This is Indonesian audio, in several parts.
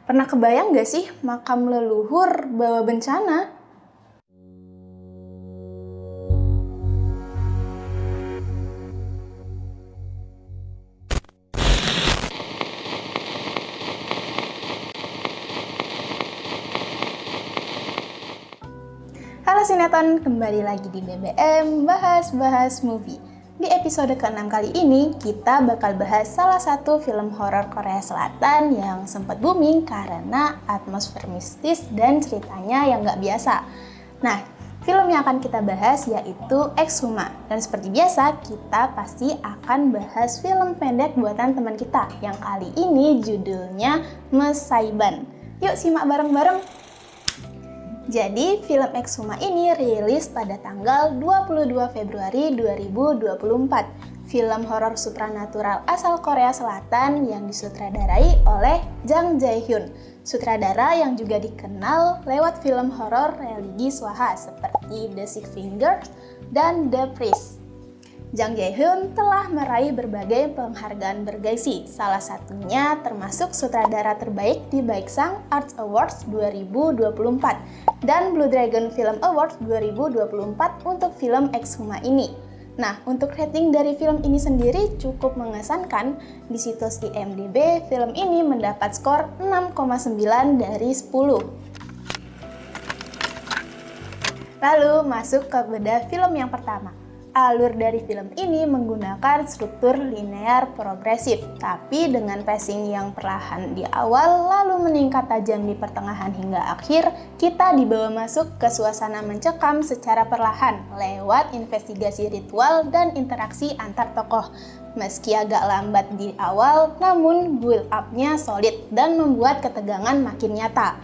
Pernah kebayang gak sih makam leluhur bawa bencana? Halo Sineton, kembali lagi di BBM Bahas-Bahas Movie. Di episode ke-6 kali ini, kita bakal bahas salah satu film horor Korea Selatan yang sempat booming karena atmosfer mistis dan ceritanya yang gak biasa. Nah, film yang akan kita bahas yaitu Exhuma. Dan seperti biasa, kita pasti akan bahas film pendek buatan teman kita yang kali ini judulnya Mesaiban. Yuk simak bareng-bareng! Jadi, film Exhuma ini rilis pada tanggal 22 Februari 2024. Film horor supranatural asal Korea Selatan yang disutradarai oleh Jang Jae-hyun, sutradara yang juga dikenal lewat film horor religi swaha seperti The Six Fingers dan The Priest. Jang Jae-hyun telah meraih berbagai penghargaan bergengsi, salah satunya termasuk sutradara terbaik di Baeksang Arts Awards 2024 dan Blue Dragon Film Awards 2024 untuk film Exhuma ini. Nah, untuk rating dari film ini sendiri cukup mengesankan. Di situs IMDb, film ini mendapat skor 6,9 dari 10. Lalu masuk ke bedah film yang pertama. Alur dari film ini menggunakan struktur linear progresif, tapi dengan pacing yang perlahan di awal lalu meningkat tajam di pertengahan hingga akhir, kita dibawa masuk ke suasana mencekam secara perlahan lewat investigasi ritual dan interaksi antar tokoh. Meski agak lambat di awal, namun build up-nya solid dan membuat ketegangan makin nyata.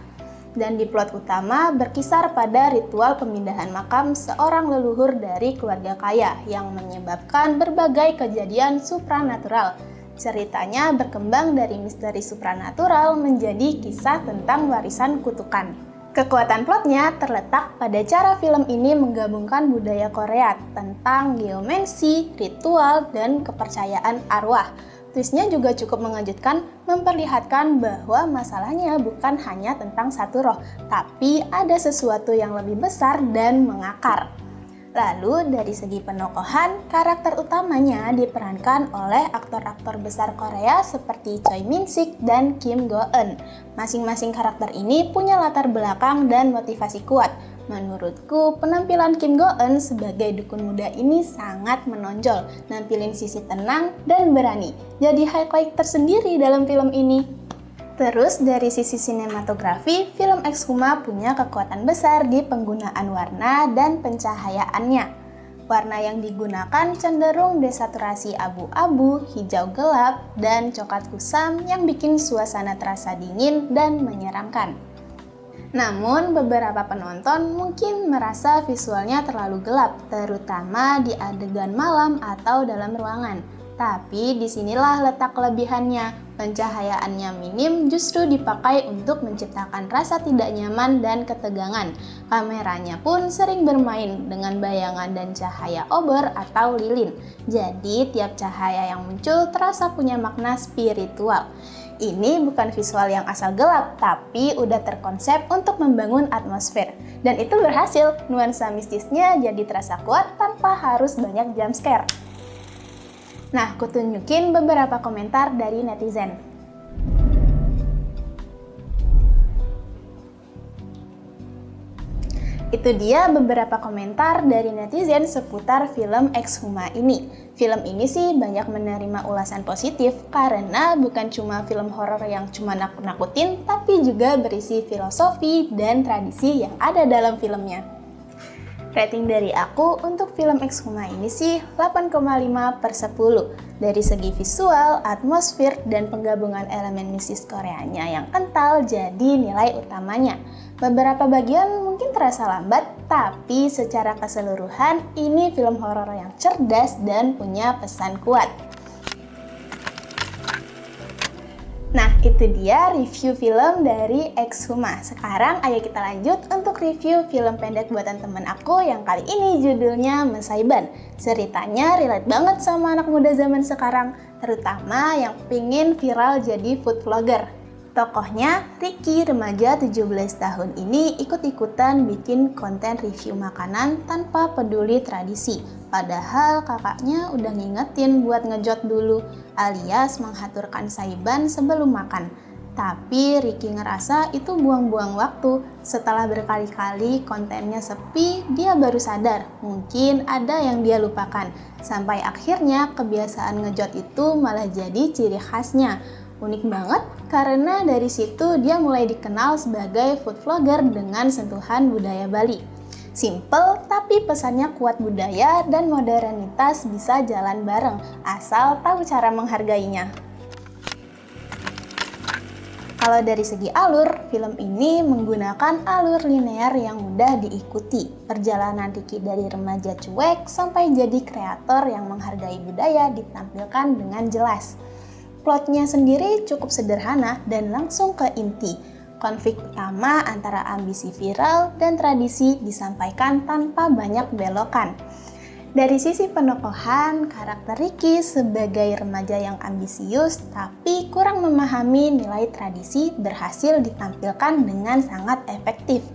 Dan di plot utama berkisar pada ritual pemindahan makam seorang leluhur dari keluarga kaya yang menyebabkan berbagai kejadian supranatural. Ceritanya berkembang dari misteri supranatural menjadi kisah tentang warisan kutukan. Kekuatan plotnya terletak pada cara film ini menggabungkan budaya Korea tentang geomansi, ritual, dan kepercayaan arwah. Twistnya juga cukup mengejutkan, memperlihatkan bahwa masalahnya bukan hanya tentang satu roh, tapi ada sesuatu yang lebih besar dan mengakar. Lalu dari segi penokohan, karakter utamanya diperankan oleh aktor-aktor besar Korea seperti Choi Min-sik dan Kim Go-eun. Masing-masing karakter ini punya latar belakang dan motivasi kuat. Menurutku, penampilan Kim Go-eun sebagai dukun muda ini sangat menonjol, nampilin sisi tenang dan berani. Jadi highlight tersendiri dalam film ini. Terus dari sisi sinematografi, film Exhuma punya kekuatan besar di penggunaan warna dan pencahayaannya. Warna yang digunakan cenderung desaturasi abu-abu, hijau gelap, dan coklat kusam yang bikin suasana terasa dingin dan menyeramkan. Namun, beberapa penonton mungkin merasa visualnya terlalu gelap, terutama di adegan malam atau dalam ruangan. Tapi disinilah letak kelebihannya, pencahayaannya minim justru dipakai untuk menciptakan rasa tidak nyaman dan ketegangan. Kameranya pun sering bermain dengan bayangan dan cahaya obor atau lilin. Jadi tiap cahaya yang muncul terasa punya makna spiritual. Ini bukan visual yang asal gelap, tapi udah terkonsep untuk membangun atmosfer. Dan itu berhasil, nuansa mistisnya jadi terasa kuat tanpa harus banyak jump scare. Nah, aku tunjukin beberapa komentar dari netizen. Itu dia beberapa komentar dari netizen seputar film Exhuma ini. Film ini sih banyak menerima ulasan positif karena bukan cuma film horor yang cuma nakut-nakutin, tapi juga berisi filosofi dan tradisi yang ada dalam filmnya. Rating dari aku untuk film Exhuma ini sih 8,5/10. Dari segi visual, atmosfer, dan penggabungan elemen mistis Koreanya yang kental jadi nilai utamanya. Beberapa bagian mungkin terasa lambat, tapi secara keseluruhan ini film horor yang cerdas dan punya pesan kuat. Nah, itu dia review film dari Exhuma. Sekarang ayo kita lanjut untuk review film pendek buatan temen aku yang kali ini judulnya Mesaiban. Ceritanya relate banget sama anak muda zaman sekarang, terutama yang pingin viral jadi food vlogger. Tokohnya, Ricky, remaja 17 tahun ini ikut-ikutan bikin konten review makanan tanpa peduli tradisi. Padahal kakaknya udah ngingetin buat ngejot dulu, alias menghaturkan saiban sebelum makan. Tapi Ricky ngerasa itu buang-buang waktu. Setelah berkali-kali kontennya sepi, dia baru sadar mungkin ada yang dia lupakan. Sampai akhirnya kebiasaan ngejot itu malah jadi ciri khasnya. Unik banget karena dari situ dia mulai dikenal sebagai food vlogger dengan sentuhan budaya Bali. Simple tapi pesannya kuat, budaya dan modernitas bisa jalan bareng asal tahu cara menghargainya. Kalau dari segi alur, film ini menggunakan alur linear yang mudah diikuti. Perjalanan Ricky dari remaja cuek sampai jadi kreator yang menghargai budaya ditampilkan dengan jelas. Plotnya sendiri cukup sederhana dan langsung ke inti. Konflik utama antara ambisi viral dan tradisi disampaikan tanpa banyak belokan. Dari sisi penokohan, karakter Ricky sebagai remaja yang ambisius tapi kurang memahami nilai tradisi berhasil ditampilkan dengan sangat efektif.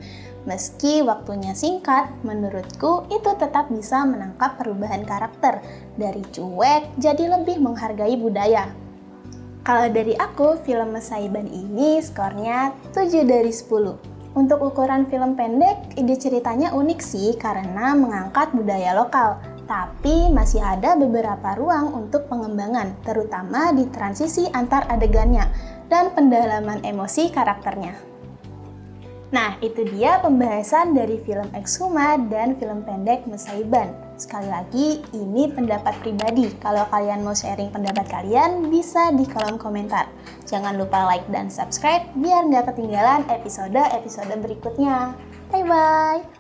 Meski waktunya singkat, menurutku itu tetap bisa menangkap perubahan karakter dari cuek jadi lebih menghargai budaya. Kalau dari aku, film Saiban ini skornya 7 dari 10. Untuk ukuran film pendek, ide ceritanya unik sih karena mengangkat budaya lokal. Tapi masih ada beberapa ruang untuk pengembangan, terutama di transisi antar adegannya dan pendalaman emosi karakternya. Nah, itu dia pembahasan dari film Exhuma dan film pendek Mesaiban. Sekali lagi, ini pendapat pribadi. Kalau kalian mau sharing pendapat kalian, bisa di kolom komentar. Jangan lupa like dan subscribe biar nggak ketinggalan episode-episode berikutnya. Bye-bye!